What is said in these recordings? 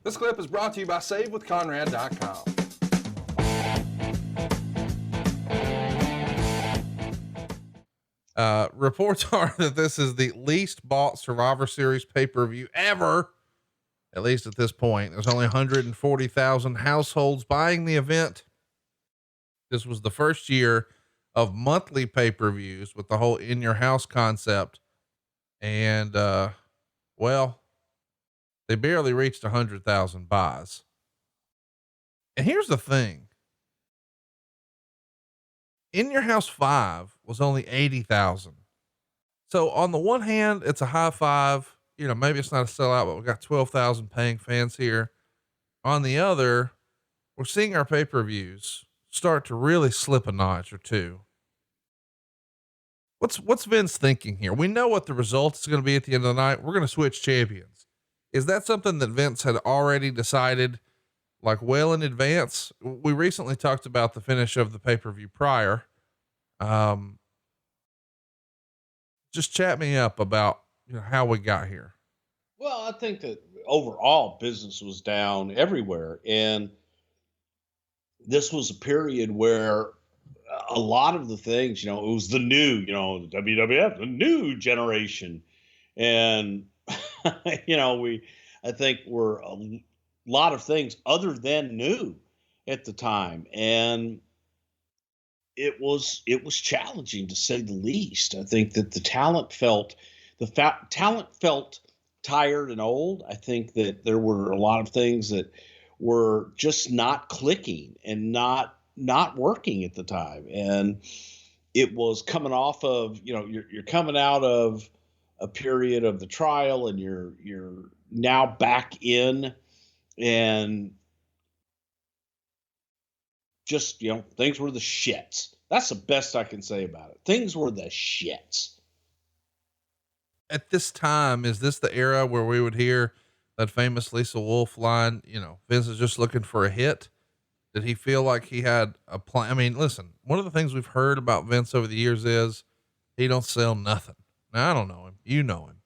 This clip is brought to you by SaveWithConrad.com. Reports are that this is the least bought Survivor Series pay-per-view ever. At least at this point, there's only 140,000 households buying the event. This was the first year of monthly pay-per-views with the whole in your house concept. And, well, they barely reached 100,000 buys. And here's the thing. In Your House 5 was only 80,000. So on the one hand, it's a high five, you know, maybe it's not a sellout, but we've got 12,000 paying fans here. On the other, we're seeing our pay-per-views start to really slip a notch or two. What's Vince thinking here? We know what the result is going to be at the end of the night. We're going to switch champions. Is that something that Vince had already decided, like, well in advance? We recently talked about the finish of the pay-per-view prior. Just chat me up about, you know, how we got here. Well, I think that overall business was down everywhere. And this was a period where a lot of the things, you know, it was the new, you know, the WWF, the new generation. And, you know, I think were a lot of things other than new at the time. And it was challenging, to say the least. I think that the talent felt tired and old. I think that there were a lot of things that were just not clicking and not working at the time. And it was coming off of, you know, you're coming out of a period of the trial, and you're now back in, and just, you know, things were the shits. That's the best I can say about it. Things were the shits. At this time, is this the era where we would hear that famous Lisa Wolf line, you know, Vince is just looking for a hit? Did he feel like he had a plan? I mean, listen, one of the things we've heard about Vince over the years is he don't sell nothing. Now, I don't know him. You know him.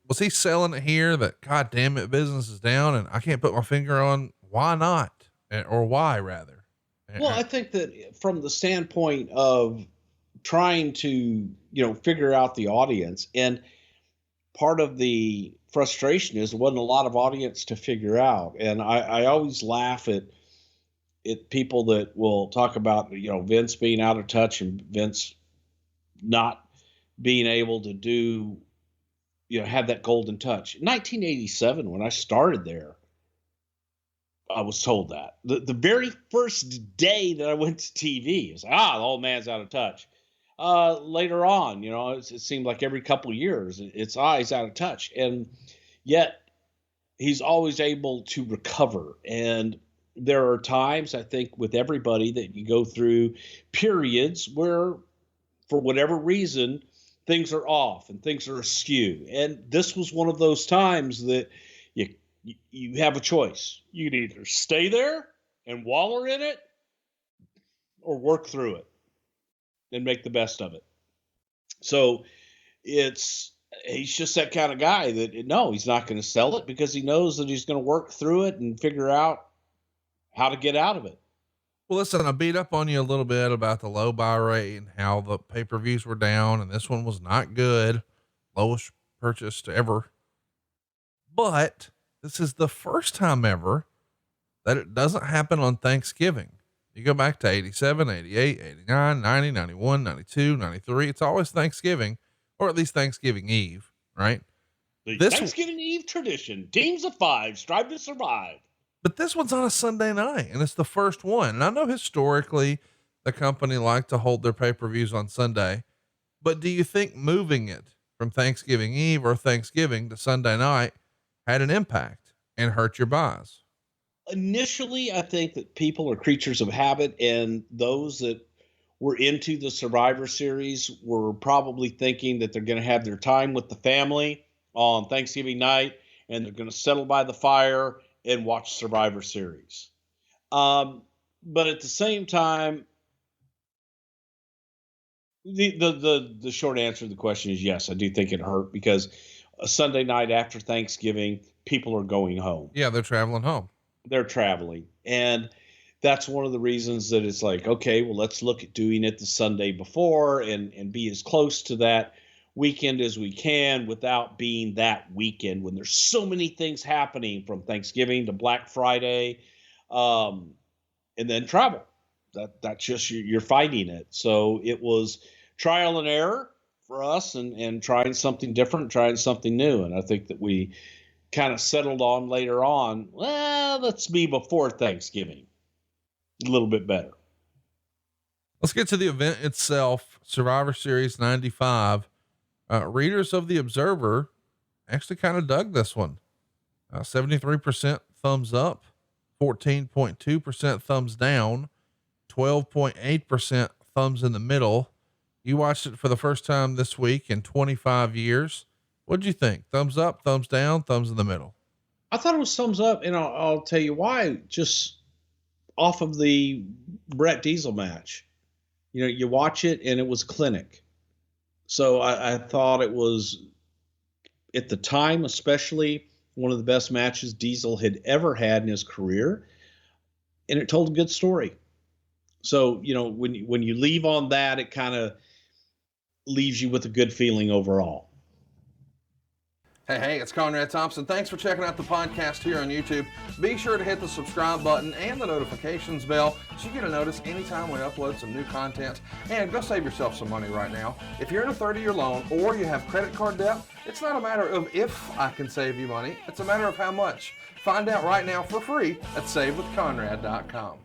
Was he selling it here that, God damn it, business is down and I can't put my finger on why not, or why rather? Well, I think that from the standpoint of trying to, you know, figure out the audience, and part of the frustration is there wasn't a lot of audience to figure out. And I always laugh at people that will talk about, you know, Vince being out of touch and Vince not being able to do, you know, have that golden touch. In 1987, when I started there, I was told that the very first day that I went to TV, it's like, the old man's out of touch. Later on, you know, it seemed like every couple of years he's out of touch, and yet he's always able to recover. And there are times, I think, with everybody that you go through periods where, for whatever reason, things are off and things are askew. And this was one of those times that you have a choice. You can either stay there and waller in it, or work through it and make the best of it. So he's just that kind of guy that, no, he's not going to sell it, because he knows that he's going to work through it and figure out how to get out of it. Well, listen, I beat up on you a little bit about the low buy rate and how the pay-per-views were down, and this one was not good. Lowest purchased ever. But this is the first time ever that it doesn't happen on Thanksgiving. You go back to 87, 88, 89, 90, 91, 92, 93. It's always Thanksgiving, or at least Thanksgiving Eve, right? The Thanksgiving Eve tradition. Teams of 5 strive to survive. But this one's on a Sunday night, and it's the first one. And I know historically the company liked to hold their pay-per-views on Sunday, but do you think moving it from Thanksgiving Eve or Thanksgiving to Sunday night had an impact and hurt your buys? Initially, I think that people are creatures of habit, and those that were into the Survivor Series were probably thinking that they're going to have their time with the family on Thanksgiving night, and they're going to settle by the fire and watch Survivor Series. But at the same time, the short answer to the question is yes, I do think it hurt, because a Sunday night after Thanksgiving, people are going home. Yeah, they're traveling home. They're traveling. And that's one of the reasons that it's like, okay, well, let's look at doing it the Sunday before and be as close to that weekend as we can without being that weekend when there's so many things happening from Thanksgiving to Black Friday, and then travel. That's just, you're fighting it. So it was trial and error for us and trying something different, trying something new. And I think that we kind of settled on later on, well, let's be before Thanksgiving. A little bit better. Let's get to the event itself. Survivor Series 95. Readers of the Observer actually kind of dug this one. 73% thumbs up, 14.2% thumbs down, 12.8% thumbs in the middle. You watched it for the first time this week in 25 years. What'd you think? Thumbs up, thumbs down, thumbs in the middle? I thought it was thumbs up, and I'll tell you why. Just off of the Brett Diesel match, you watch it and it was clinic. So I thought it was, at the time especially, one of the best matches Diesel had ever had in his career, and it told a good story. So when you leave on that, it kind of leaves you with a good feeling overall. Hey, it's Conrad Thompson. Thanks for checking out the podcast here on YouTube. Be sure to hit the subscribe button and the notifications bell so you get a notice anytime we upload some new content. And go save yourself some money right now. If you're in a 30-year loan or you have credit card debt, it's not a matter of if I can save you money. It's a matter of how much. Find out right now for free at SaveWithConrad.com.